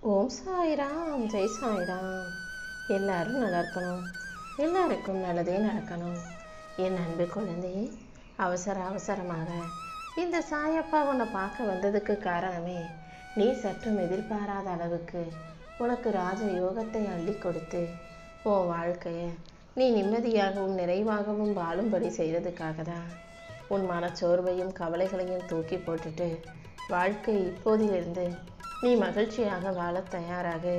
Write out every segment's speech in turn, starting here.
ஓம் சாய்ராம், ஜெய் சாய்ராம். எல்லாரும் நல்லா இருக்கணும், எல்லாருக்கும் நல்லதே நடக்கணும். என் அன்பு குழந்தையே, அவசரமாக இந்த சாயப்பா உன்னை பார்க்க வந்ததுக்கு காரணமே, நீ சற்றும் எதிர்பாராத அளவுக்கு உனக்கு ராஜ யோகத்தை அள்ளி கொடுத்து உன் வாழ்க்கையை நீ நிம்மதியாகவும் நிறைவாகவும் வாழும்படி செய்கிறதுக்காக தான். உன் மனச்சோர்வையும் கவலைகளையும் தூக்கி போட்டுட்டு வாழ்க்கை இப்போதிலிருந்து நீ மகிழ்ச்சியாக வாழ தயாராகு.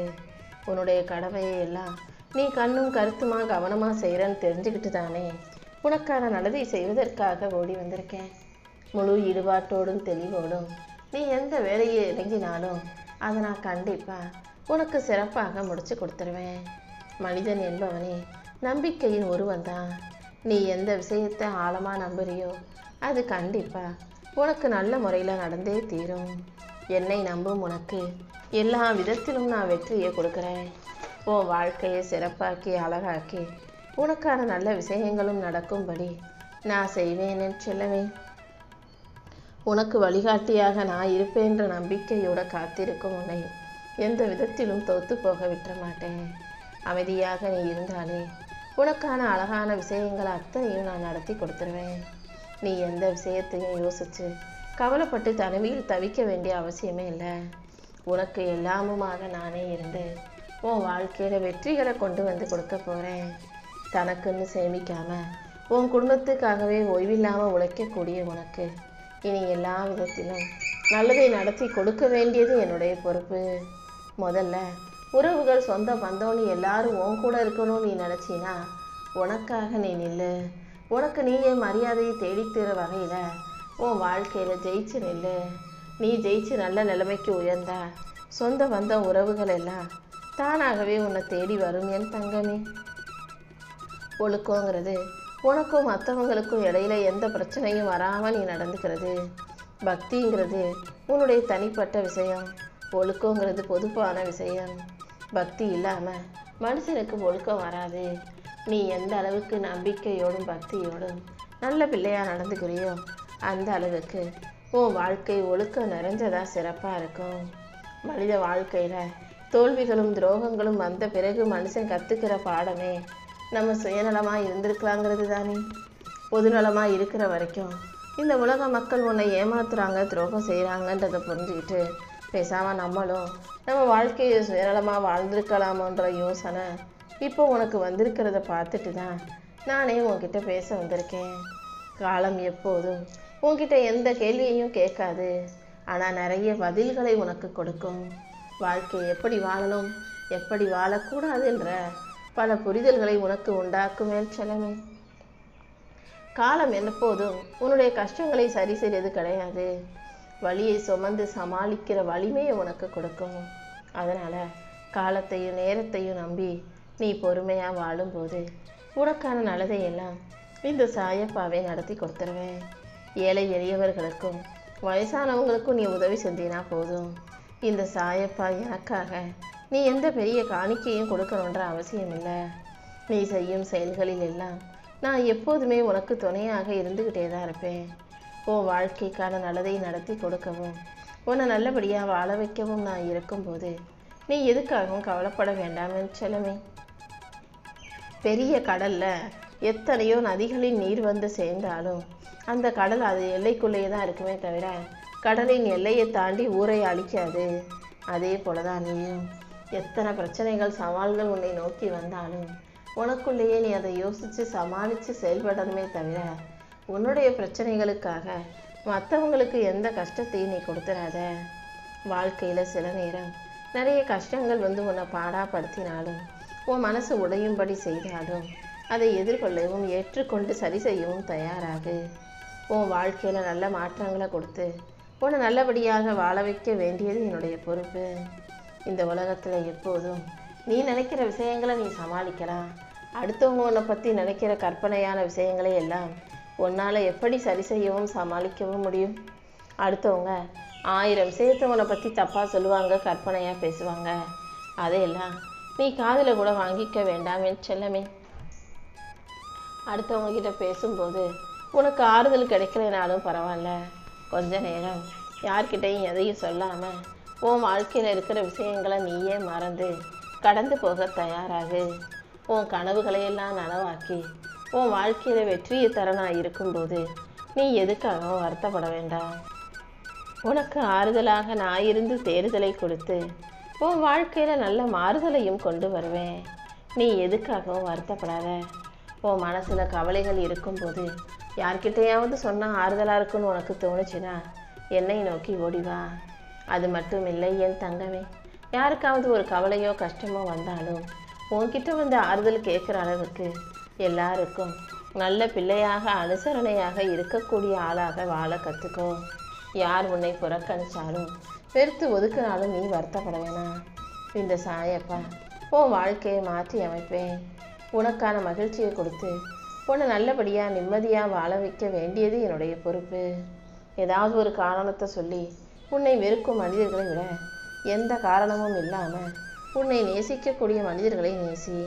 உன்னுடைய கடமையை எல்லாம் நீ கண்ணும் கருத்துமா கவனமாக செய்கிறன்னு தெரிஞ்சுக்கிட்டு தானே உனக்கான நல்லதை செய்வதற்காக ஓடி வந்திருக்கேன். முழு ஈடுபாட்டோடும் தெளிவோடும் நீ எந்த வேலையை இறங்கினாலும் அதை நான் கண்டிப்பாக உனக்கு சிறப்பாக முடிச்சு கொடுத்துருவேன். மனிதன் என்பவனே நம்பிக்கையின் ஒருவன்தான். நீ எந்த விஷயத்தை ஆழமாக நம்புறியோ அது கண்டிப்பாக உனக்கு நல்ல முறையில் நடந்தே தீரும். என்னை நம்பும் உனக்கு எல்லா விதத்திலும் நான் வெற்றியை கொடுக்குறேன். உன் வாழ்க்கையை சிறப்பாக்கி அழகாக்கி உனக்கான நல்ல விஷயங்களும் நடக்கும்படி நான் செய்வேன் செல்லவே. உனக்கு வழிகாட்டியாக நான் இருப்பேன்ற நம்பிக்கையோட காத்திருக்கும் உன்னை எந்த விதத்திலும் தோத்து போக விட்டுற மாட்டேன். அமைதியாக நீ இருந்தாலே உனக்கான அழகான விஷயங்களை அத்தனையும் நான் நடத்தி கொடுத்துருவேன். நீ எந்த விஷயத்தையும் யோசிச்சு கவலைப்பட்டு தனிமையில் தவிக்க வேண்டிய அவசியமே இல்லை. உனக்கு எல்லாமுமாக நானே இருந்து உன் வாழ்க்கையில் வெற்றிகளை கொண்டு வந்து கொடுக்க போகிறேன். தனக்குன்னு சேமிக்காமல் உன் குடும்பத்துக்காகவே ஓய்வில்லாமல் உழைக்கக்கூடிய உனக்கு இனி எல்லா விதத்திலும் நல்லதை நடத்தி கொடுக்க வேண்டியது என்னுடைய பொறுப்பு. முதல்ல உறவுகள் சொந்த பந்தோன்னு எல்லாரும் உன் கூட இருக்கணும்னு நீ நினச்சினா உனக்காக நீ நில்லு. உனக்கு நீயே மரியாதையை தேடித்தர வகையில் உன் வாழ்க்கையில் ஜெயிச்சு நில்லு. நீ ஜெயிச்சு நல்ல நிலைமைக்கு உயர்ந்தா சொந்த பந்தம் உறவுகள் எல்லாம் தானாகவே உன்னை தேடி வரும் என் தங்கமே. ஒழுக்கங்கிறது உனக்கும் மற்றவங்களுக்கும் இடையில எந்த பிரச்சனையும் வராமல் நீ நடந்துக்கிறது. பக்திங்கிறது உன்னுடைய தனிப்பட்ட விஷயம். ஒழுக்கங்கிறது பொதுப்பான விஷயம். பக்தி இல்லாமல் மனுஷனுக்கு ஒழுக்கம் வராது. நீ எந்த அளவுக்கு நம்பிக்கையோடும் பக்தியோடும் நல்ல பிள்ளையாக நடந்துக்கிறியோ அந்த அளவுக்கு உன் வாழ்க்கை ஒழுக்கம் நிறைஞ்சதா சிறப்பாக இருக்கும். மனித வாழ்க்கையில் தோல்விகளும் துரோகங்களும் வந்த பிறகு மனுஷன் கற்றுக்கிற பாடமே நம்ம சுயநலமாக இருந்திருக்கலாங்கிறது தானே. பொதுநலமாக இருக்கிற வரைக்கும் இந்த உலக மக்கள் உன்னை ஏமாத்துறாங்க, துரோகம் செய்கிறாங்கன்றதை புரிஞ்சுக்கிட்டு பேசாமல் நம்மளும் நம்ம வாழ்க்கையை சுயநலமாக வாழ்ந்திருக்கலாமோன்ற யோசனை இப்போ உனக்கு வந்திருக்கிறத பார்த்துட்டு தான் நானே உன்கிட்ட பேச வந்திருக்கேன். காலம் எப்போதும் உன்கிட்ட எந்த கேள்வியையும் கேட்காது, ஆனால் நிறைய பதில்களை உனக்கு கொடுக்கும். வாழ்க்கையை எப்படி வாழணும், எப்படி வாழக்கூடாதுன்ற பல புரிதல்களை உனக்கு உண்டாக்குமே செல்லமே. காலம் எப்போதும் உன்னுடைய கஷ்டங்களை சரி செய்வது கிடையாது, வலியை சுமந்து சமாளிக்கிற வலிமையை உனக்கு கொடுக்கும். அதனால் காலத்தையும் நேரத்தையும் நம்பி நீ பொறுமையாக வாழும்போது உனக்கான நல்லதையெல்லாம் இந்த சாயப்பாவை நடத்தி கொடுத்துருவேன். ஏழை எளியவர்களுக்கும் வயசானவங்களுக்கும் நீ உதவி செஞ்சினா போதும். இந்த சாயப்பா எனக்காக நீ எந்த பெரிய காணிக்கையும் கொடுக்கணுன்ற அவசியம் இல்லை. நீ செய்யும் செயல்களில் எல்லாம் நான் எப்போதுமே உனக்கு துணையாக இருந்துக்கிட்டே தான் இருப்பேன். உன் வாழ்க்கைக்கான நல்லதை நடத்தி கொடுக்கவும் உன்னை நல்லபடியாக வாழ வைக்கவும் நான் இருக்கும்போது நீ எதுக்காகவும் கவலைப்பட வேண்டாமே செல்லமே. பெரிய கடலில் எத்தனையோ நதிகளின் நீர் வந்து சேர்ந்தாலும் அந்த கடல் அது எல்லைக்குள்ளேயே தான் இருக்குமே தவிர கடலின் எல்லையை தாண்டி ஊரை அழிக்காது. அதே போல தான் நீயும் எத்தனை பிரச்சனைகள் சவால்கள் உன்னை நோக்கி வந்தாலும் உனக்குள்ளேயே நீ அதை யோசித்து சமாளித்து செயல்படணுமே தவிர உன்னுடைய பிரச்சனைகளுக்காக மற்றவங்களுக்கு எந்த கஷ்டத்தையும் நீ கொடுத்துடாத. வாழ்க்கையில் சில நேரம் நிறைய கஷ்டங்கள் வந்து உன்னை பாடாப்படுத்தினாலும் உன் மனசு உடையும்படி செய்தாலும் அதை எதிர்கொள்ளவும் ஏற்றுக்கொண்டு சரி செய்யவும் தயாராகு. உன் வாழ்க்கையில் நல்ல மாற்றங்களை கொடுத்து உன்னை நல்லபடியாக வாழ வைக்க வேண்டியது என்னுடைய பொறுப்பு. இந்த உலகத்தில் எப்போதும் நீ நினைக்கிற விஷயங்களை நீ சமாளிக்கலாம். அடுத்தவங்க உன்னை பற்றி நினைக்கிற கற்பனையான விஷயங்களை எல்லாம் உன்னால் எப்படி சரி செய்யவும் சமாளிக்கவும் முடியும்? அடுத்தவங்க 1000 விஷயத்தை உன்னை பற்றி தப்பாக சொல்லுவாங்க, கற்பனையாக பேசுவாங்க. அதையெல்லாம் நீ காதில் கூட வாங்கிக்க வேண்டாமே செல்லமே. அடுத்தவங்ககிட்ட பேசும்போது உனக்கு ஆறுதல் கிடைக்கலைனாலும் பரவாயில்ல, கொஞ்ச நேரம் யார்கிட்டையும் எதையும் சொல்லாமல் உன் வாழ்க்கையில் இருக்கிற விஷயங்களை நீயே மறந்து கடந்து போக தயாராகு. உன் கனவுகளையெல்லாம் நனவாக்கி உன் வாழ்க்கையில் வெற்றியை தரனாக இருக்கும்போது நீ எதுக்காகவும் வருத்தப்பட வேண்டாம். உனக்கு ஆறுதலாக நான் இருந்து தேறுதலை கொடுத்து உன் வாழ்க்கையில் நல்ல மாறுதலையும் கொண்டு வருவேன். நீ எதுக்காகவும் வருத்தப்படாத. உன் மனசில் கவலைகள் இருக்கும்போது யார்கிட்டையாவது சொன்னால் ஆறுதலாக இருக்குன்னு உனக்கு தோணுச்சுன்னா என்னை நோக்கி ஓடிவா. அது மட்டும் இல்லை என் தங்கமே, யாருக்காவது ஒரு கவலையோ கஷ்டமோ வந்தாலும் உன்கிட்ட வந்து ஆறுதல் கேட்குற அளவுக்கு எல்லாருக்கும் நல்ல பிள்ளையாக அனுசரணையாக இருக்கக்கூடிய ஆளாக வாழ கற்றுக்கோ. யார் உன்னை புறக்கணிச்சாலும் வெறுத்து ஒதுக்குனாலும் நீ வருத்தப்பட வேணாம். இந்த சாயப்பா உன் வாழ்க்கையை மாற்றி அமைப்பேன். உனக்கான மகிழ்ச்சியை கொடுத்து உன்னை நல்லபடியாக நிம்மதியாக வாழ வைக்க வேண்டியது என்னுடைய பொறுப்பு. ஏதாவது ஒரு காரணத்தை சொல்லி உன்னை வெறுக்கும் மனிதர்களை விட எந்த காரணமும் இல்லாமல் உன்னை நேசிக்கக்கூடிய மனிதர்களை நேசி.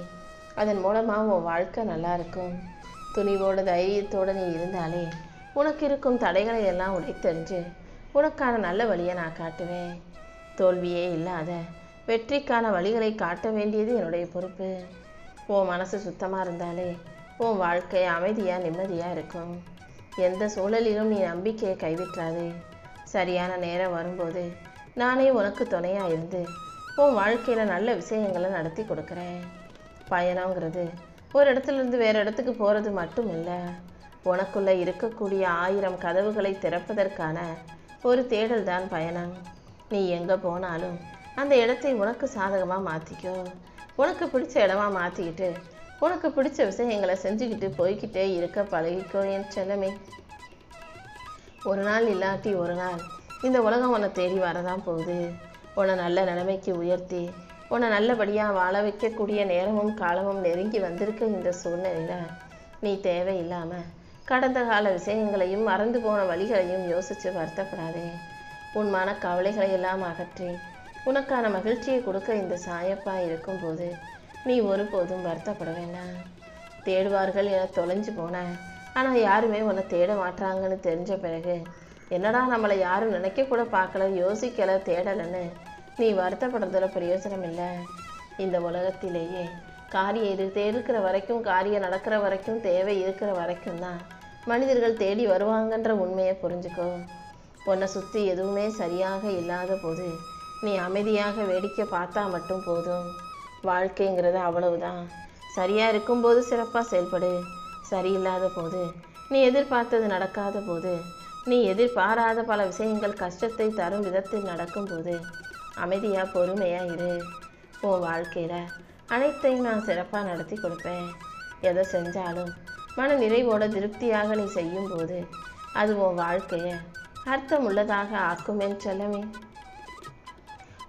அதன் மூலமாக உன் வாழ்க்கை நல்லா இருக்கும். துணிவோடு தைரியத்தோடு நீ இருந்தாலே உனக்கு இருக்கும் தடைகளை எல்லாம் உடைத்தெறிஞ்சு உனக்கான நல்ல வழியை நான் காட்டுவேன். தோல்வியே இல்லாத வெற்றிக்கான வழிகளை காட்ட வேண்டியது என்னுடைய பொறுப்பு. உன் மனசு சுத்தமாக இருந்தாலே உன் வாழ்க்கை அமைதியாக நிம்மதியாக இருக்கும். எந்த சூழலிலும் நீ நம்பிக்கையை கைவிட்டாதே. சரியான நேரம் வரும்போது நானே உனக்கு துணையாக இருந்து உன் வாழ்க்கையில் நல்ல விஷயங்களை நடத்தி கொடுக்குறேன். பயணங்கிறது ஒரு இடத்துலேருந்து வேறு இடத்துக்கு போகிறது மட்டும் இல்லை, உனக்குள்ளே இருக்கக்கூடிய 1000 கதவுகளை திறப்பதற்கான ஒரு தேடல் தான் பயணம். நீ எங்கே போனாலும் அந்த இடத்தை உனக்கு சாதகமாக மாற்றிக்கோ. உனக்கு பிடிச்ச இடமா மாற்றிக்கிட்டு உனக்கு பிடிச்ச விஷயங்களை செஞ்சுக்கிட்டு போய்கிட்டே இருக்க பழகிக்கோ என் செல்லமே. ஒரு நாள் இல்லாட்டி ஒரு நாள் இந்த உலகம் உன்னை தேடி வரதான் போகுது. உன்னை நல்ல நிலைமைக்கு உயர்த்தி உன்னை நல்லபடியாக வாழ வைக்கக்கூடிய நேரமும் காலமும் நெருங்கி வந்திருக்க இந்த சூழ்நிலையில் நீ தேவையில்லாமல் கடந்த கால விஷயங்களையும் மறந்து போன வழிகளையும் யோசித்து வருத்தப்படாதே. உன் மன கவலைகளை எல்லாம் அகற்றி உனக்கான மகிழ்ச்சியை கொடுக்க இந்த சாயப்பா இருக்கும்போது நீ ஒருபோதும் வருத்தப்பட வேண்டாம். தேடுவார்கள் என தொலைஞ்சு போன, ஆனால் யாருமே உன்னை தேட மாட்டாங்கன்னு தெரிஞ்ச பிறகு என்னடா நம்மளை யாரும் நினைக்கக்கூட பார்க்கல, யோசிக்கலை, தேடலைன்னு நீ வருத்தப்படுறதுல பிரயோஜனம் இல்லை. இந்த உலகத்திலேயே காரியம் இருக்கிற வரைக்கும், காரியம் நடக்கிற வரைக்கும், தேவை இருக்கிற வரைக்கும் தான் மனிதர்கள் தேடி வருவாங்கன்ற உண்மையை புரிஞ்சுக்கோ. உன்னை சுற்றி எதுவுமே சரியாக இல்லாத போது நீ அமைதியாக வேடிக்கை பார்த்தா மட்டும் போதும். வாழ்க்கைங்கிறது அவ்வளவுதான். சரியாக இருக்கும்போது சிறப்பாக செயல்படு. சரியில்லாத போது, நீ எதிர்பார்த்தது நடக்காத போது, நீ எதிர்பாராத பல விஷயங்கள் கஷ்டத்தை தரும் விதத்தில் நடக்கும்போது அமைதியாக பொறுமையாக இரு. உன் வாழ்க்கையில் அனைத்தையும் நான் சிறப்பாக நடத்தி கொடுப்பேன். எதை செஞ்சாலும் மன நிறைவோட திருப்தியாக நீ செய்யும்போது அது உன் வாழ்க்கையை அர்த்தம் உள்ளதாக ஆக்குமேன்னு செல்லமே.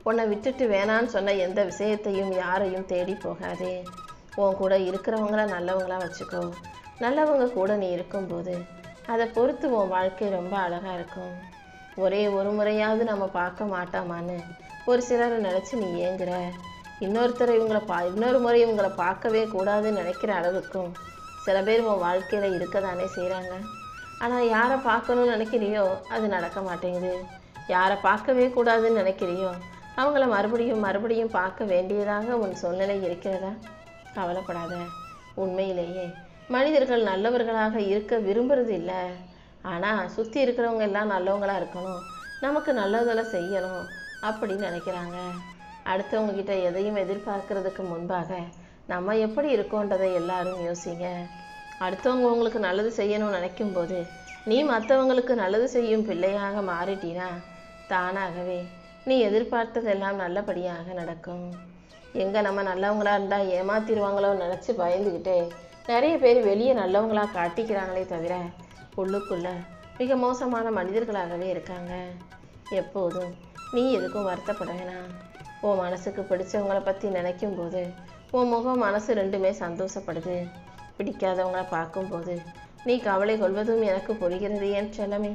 உன்னை விட்டுட்டு வேணான்னு சொன்ன எந்த விஷயத்தையும் யாரையும் தேடி போகாதே. உன் கூட இருக்கிறவங்கள நல்லவங்களா வச்சுக்கோ. நல்லவங்க கூட நீ இருக்கும்போது அதை பொறுத்து உன் வாழ்க்கை ரொம்ப அழகாக இருக்கும். ஒரே ஒரு முறையாவது நம்ம பார்க்க மாட்டோமான்னு ஒரு சிலரை நினச்சி நீ ஏங்குற. இன்னொரு முறை இவங்களை பார்க்கவே கூடாதுன்னு நினைக்கிற அளவுக்கும் சில பேர் உன் வாழ்க்கையில் இருக்க தானே செய்கிறாங்க. ஆனால் யாரை பார்க்கணும்னு நினைக்கிறியோ அது நடக்க மாட்டேங்குது. யாரை பார்க்கவே கூடாதுன்னு நினைக்கிறியோ அவங்கள மறுபடியும் பார்க்க வேண்டியதாக உன் சூழ்நிலை இருக்கிறதா? கவலைப்படாத. உண்மையிலேயே மனிதர்கள் நல்லவர்களாக இருக்க விரும்புறது இல்லை. ஆனால் சுற்றி இருக்கிறவங்க எல்லாம் நல்லவங்களாக இருக்கணும், நமக்கு நல்லதெல்லாம் செய்யணும் அப்படின்னு நினைக்கிறாங்க. அடுத்தவங்க கிட்ட எதையும் எதிர்பார்க்கறதுக்கு முன்பாக நம்ம எப்படி இருக்கோன்றதை எல்லாரும் யோசிங்க. அடுத்தவங்க உங்களுக்கு நல்லது செய்யணும்னு நினைக்கும் போது நீ மற்றவங்களுக்கு நல்லது செய்யும் பிள்ளையாக மாறிட்டினா தானாகவே நீ எதிர்பார்த்ததெல்லாம் நல்லபடியாக நடக்கும். எங்கே நம்ம நல்லவங்களா இருந்தால் ஏமாத்திடுவாங்களோ நினச்சி பயந்துக்கிட்டே நிறைய பேர் வெளியே நல்லவங்களா காட்டிக்கிறாங்களே தவிர உள்ளுக்குள்ள மிக மோசமான மனிதர்களாகவே இருக்காங்க. எப்போதும் நீ எதுக்கும் வருத்தப்பட வேணாம். உன் மனசுக்கு பிடிச்சவங்களை பற்றி நினைக்கும் போது உன் முகம் மனசு ரெண்டுமே சந்தோஷப்படுது. பிடிக்காதவங்களை பார்க்கும்போது நீ கவலை கொள்வதும் எனக்கு புரிகிறது என் செல்லமே.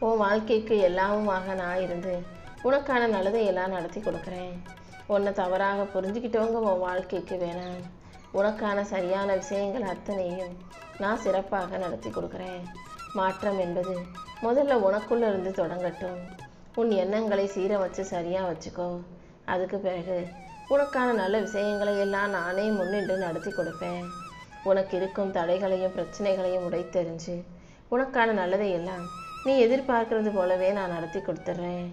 உன் வாழ்க்கைக்கு எல்லாமுமாக நான் இருந்து உனக்கான நல்லதை எல்லாம் நடத்தி கொடுக்குறேன். உன்னை தவறாக புரிஞ்சுக்கிட்டவங்க உன் வாழ்க்கைக்கு வேணாம். உனக்கான சரியான விஷயங்கள் அத்தனையும் நான் சிறப்பாக நடத்தி கொடுக்குறேன். மாற்றம் என்பது முதல்ல உனக்குள்ள இருந்து தொடங்கட்டும். உன் எண்ணங்களை சீரமைச்சு சரியாக வச்சுக்கோ. அதுக்கு பிறகு உனக்கான நல்ல விஷயங்களை எல்லாம் நானே முன்னின்று நடத்தி கொடுப்பேன். உனக்கு இருக்கும் தடைகளையும் பிரச்சனைகளையும் உடைத்தெறிஞ்சு உனக்கான நல்லதை எல்லாம் நீ எதிர்பார்க்கறது போலவே நான் நடத்தி கொடுத்துட்றேன்.